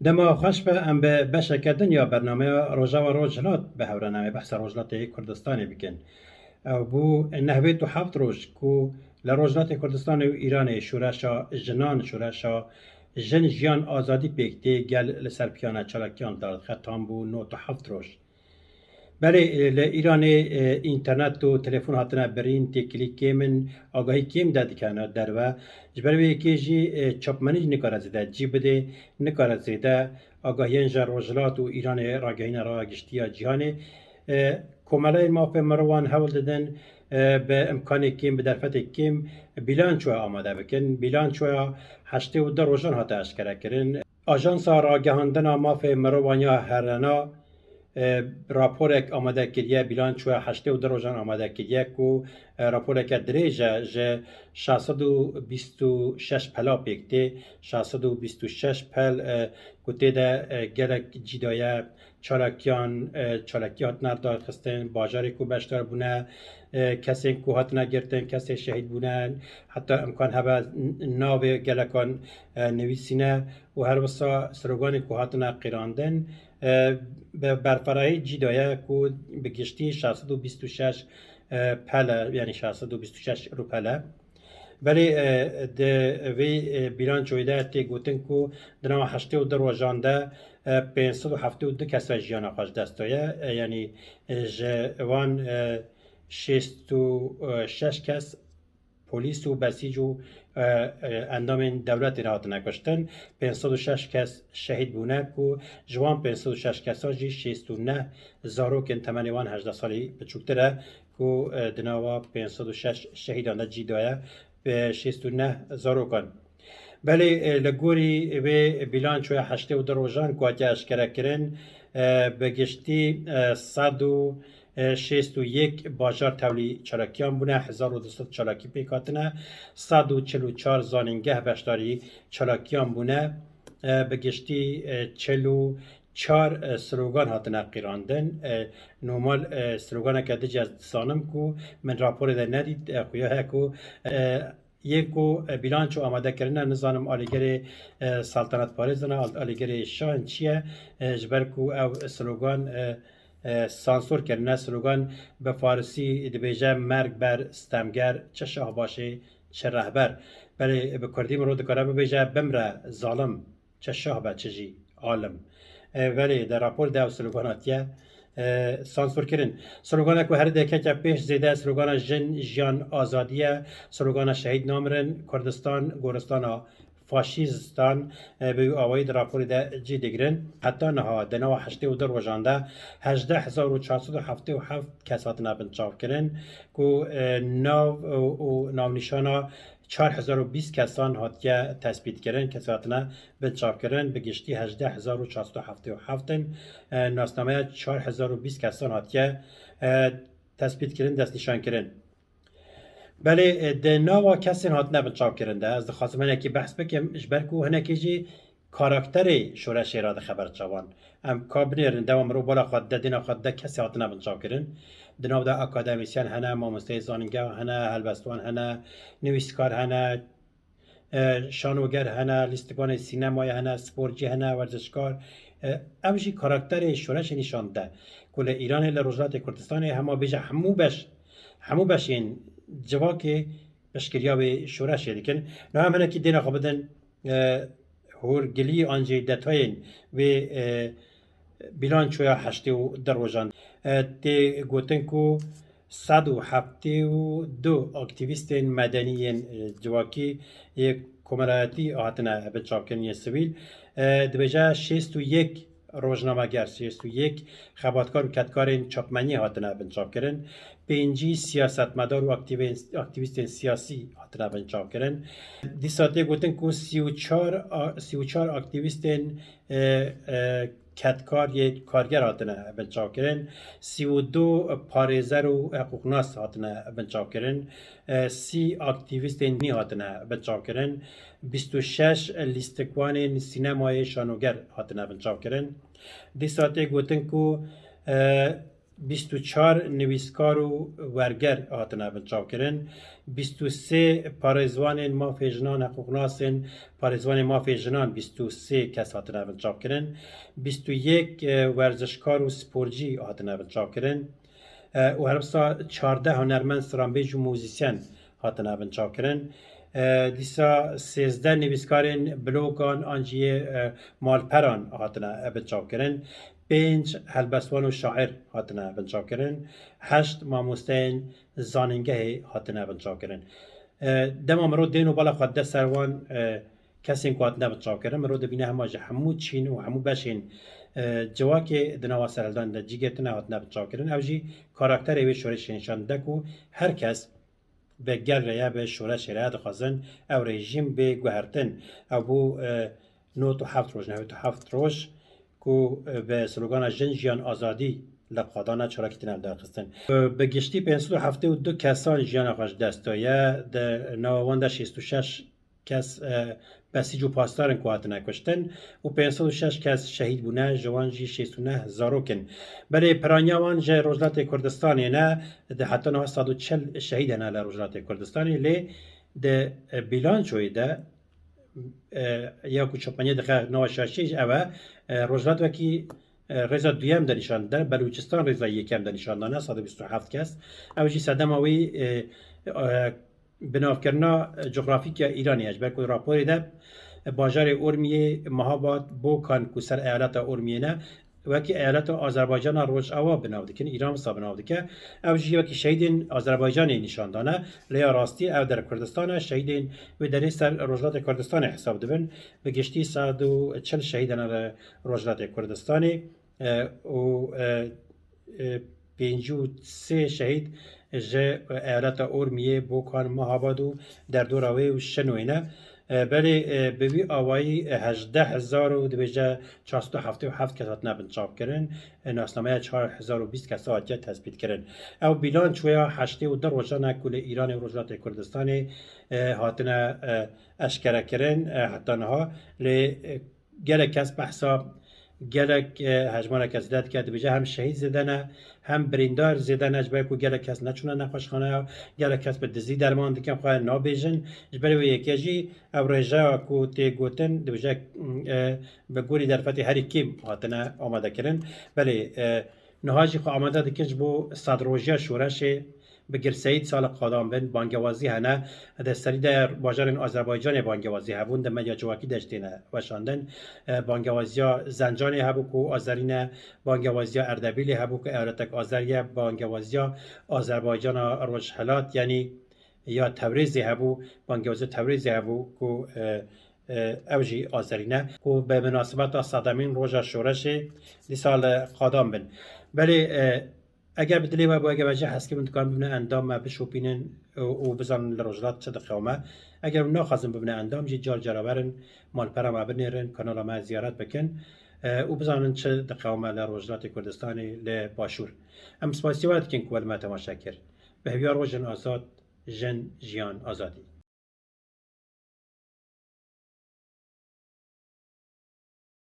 دما خوش به ام به بشکدن یا برنامه روزا و روزلات به هورنامه بحث روزلات کردستانی بکن. او بو نهوی تو هفت روز کو لروزلات کردستان و ایران شورشا جنان شورشا جن جیان آزادی پیکتی گل لسر پیانه چالکیان دارد خطام بو نو تو هفت روز. بله ایران اینترنت و تلفن هاتنا برین تی کلیک من آگاهی کم داد کنه در و جبروی که جی چاپمنی نکاره زده جی بده نکاره زده آگاهی جر روزلات و ایران راگهین را گشتی جهانی کمالای ما به مروان حول دادن به امکان کم به درفت کم بیلانچو آماده بکن بیلانچو هشته و در روزان هاته اشکره کرن آژانس راگهاندن ماف مروانیا هرنا راپورک آماده کردیه بیلان چوه هشته و دروژان آماده کردیه کو راپورک دریجه جه 626 پلا پیکته 626 پل کته ده گلک جیدایه چالکیات نردار خستن باجاری کو بشتر بونه کسی کو هاتنا گرتن کسی شهید بونن حتی امکان هبه ناو گلکان نویسینه و هر وسا سروگانی کو هاتنا قیراندن به برفرایی جیدایه که به گشتی 626 پله یعنی 626 رو پله ولی ده وی بیلان چویده تی گوتن که دنوا هشته و در وجانده 572 کس جیان آخاش دستایه یعنی جوان 66 کس پلیس و بسیج و اندام دولت را هاتنه کشتن 506 کس شهید بونه که جوان 506 کس ها جی 69 زاروکن تمنیوان 18 سالی بچوکتره که دناوا 506 شهیدان دا جی دایه به 69 زاروکن بله لگوری به بیلان چوی هشته و در روزان که آتیا اشکره کرن به گشتی 161 باجار تولی چالاکیان بونه 1200 چالاکی پیکاتنه 144 زانینگه بشداری چالاکیان بونه به گشتی 44 سروگان هاتنه قیراندن نومال سروگانه که دیجی از سانم کو من راپور ده ندید خویاه کو یکو بیلانچو آماده کردن نظام آلیگری سلطنت پاریزنا آلیگری شاه چیه جبر کو او سلوگان سانسور کردن سلوگان به فارسی دبیجه مرگ بر ستمگر چه شاه باشه چه رهبر بله به کردی مرود کاره ببیجه بمره ظالم چه شاه به چه جی عالم ولی در راپور ده سلوگاناتیه سانسور کردن سلوگان که هر دکه که پیش زیده سلوگان جن جیان آزادیه سلوگان شهید نامرن کردستان گورستان فاشیستان به آوای در راپور ده جی دیگرن حتی نها دنوا هشته و در وجانده 18477 کسات نبن چاپ کردن که ناو نشانا 4020 کسان هاتیه تثبیت کردن کساتنا به چاپ کردن به گشتی 18477 ناسنامه 4020 کسان هاتیه تثبیت کردن دست نشان کردن بله ده نوا کسی هاتنه به چاپ کرنده از خواستم هنه که بحث بکم اجبر کو هنه که جی کاراکتر شورش را خبر چوان ام کابنر دوام رو بالا خود ده دینا خود ده کسی هاتنه به چاپ کرن دناو ده اکادمیسیان هنه مامسته زانینگه هنه هلبستوان هنه نویسکار هنه شانوگر هنه لیستگان سینمای هنه سپورجی هنه ورزشکار امجی کاراکتر شورش نشانده کل ایران لروزلات کردستان همه بیجه همو بشین جواکی بشکریا به شورش دیکن نه هم هنکی دینا خوابدن هورگلی آنجی دتاین و بیلان چویا هشته و در روزان تی گوتن کو 172 اکتیویستین مدنیین جواکی یک کمراتی آهاتنا به چاپکنی سویل دبجه 61 روزنامه‌گر 61 خبرنگار و کتکارین چاپمنی هاتنه بن چاپ کردن 5 سیاستمدار و اکتیویست سیاسی هاتنه بن چاپ کردن دیساته گوتن کو 34 اکتیویستین کتکار یک کارگر هاتنه بن چاپ کردن 32 پارێزەر و حقوقناس هاتنه بن چاپ کردن 30 اکتیویستین نی هاتنه بن چاپ کردن 26 لیستکوان سینمای شانوگر هاتنه بن چاپ کردن دی ساعته گوتن کو 24 نویسکار و ورگر هاتنه بنچاو کرن 23 پارێزوانên mafê jinan heqûqnasên parêzvanê mafê jinan 23 kes hatine binçavkirin 21 werzişkar û sporcî hatine binçavkirin û helbesta 14 hunermend stranbêj û mûzîsyen hatine binçavkirin dîsa 13 nivîskarên blogan an jî yê malperan hatine binçavkirin 5 helbestwan û şair hatine binçavkirin 8 mamosteyên zanîngehê hatine binçavkirin dema mirov tên û bala xwe dest ser wan kesên ku hatine binçavkirin mirov dibîne hema ji hemû çîn û hemû beşên civakê di nava serhildanê de cîgetine hatine binçavkirin ew jî karakterê wê şoreşê nîşan dide ku her kes bi gel re ya bi şoreşê re dixwazin ew rejîm bê guhertin ew bû 97 roj 97 roj ku به سلوگان جن جیان آزادی لقادانا چراکی تنم درخستن به گشتی 572 کسان جیان آقاش دستایه ده نواوان 66 کس بسیج و پاسدارن که هاتنه کشتن و 506 کس شهید بونه جوان جی 69 زاروکن بله پرانیاوان جه روجلات کردستانی نه ده حتی نه 140 شهید نه لروجلات کردستانی لی ده بیلانچوی ده یا کو چپنیه دقیقه نوشاشیج اوه روجلات وکی رضا دویم در نشان ده بلوچستان رضا یکم در نشان دانه 127 کس او جی صدم اوی بنافکرنا جغرافیک ایرانی اجبر کد راپوری ده باجار ارمیه مهاباد بوکان کسر ایالت ارمیه نه وکی ایالت آذربایجان روج اوا بناو دکن ایران صاحب بناو دکه او جی وکی شهیدین آذربایجانی نشان دانه لیا راستی او در کردستان شهیدین و در سر روجلات کردستان حساب دبن به گشتی 140 شهیدان روجلات کردستانی و 53 شهید جه ایالت ارمیه بوکان مهاباد و در دوراوی و شنوینه بله به وی آوایی 18477 کسات نبن چاپ کردن ناسنامه 4020 کسات جه تثبیت کردن او بیلان چویا 82 روزانه کل ایران و روجلات کردستان هاتنه اشکره کردن حتی نها لی گله کس بحثا گلک هجمان کس داد که بجه هم شهید زدنه هم بریندار زدنه جبه کو گلک کس نچونه نخوشخانه گلک کس به دزی درمان دکم خواه نابیجن جبه و یکی جی او رجا کو تی گوتن بجه به گوری درفتی هری کیم هاتنه آماده کرن بله نهاجی خو آماده دکنج بو صدروجیا شورشه بگر سید سال قادم بن بانگوازی هنه دستری در باجار آذربایجان بانگوازی هبون ده مدیا جواکی داشتینه وشاندن بانگوازیا زنجانی هبو کو آذرینه بانگوازیا اردبیل هبو کو ایالتک آذریه بانگوازیا آذربایجان روجحلات یعنی یا تبریزی هبو بانگوازی تبریزی هبو کو اوجی آذرینه کو به مناسبت صدامین روژا شورش دی سال قادم بن بله اگر بدلی و با اگر وجه هست که ممکن ببینه اندام بشوپینن و بزنن لروجلات چه دقیقه اگر نخواستم ببینه اندام جی جار جرابرن مال پرم بنیرن کانال ما زیارت بکن و بزنن چه دقیقه لروجلات کردستانی لباشور ام سپاسیوات کن کول ما تماشا کرد به هیار روزن آزاد جن جیان آزادی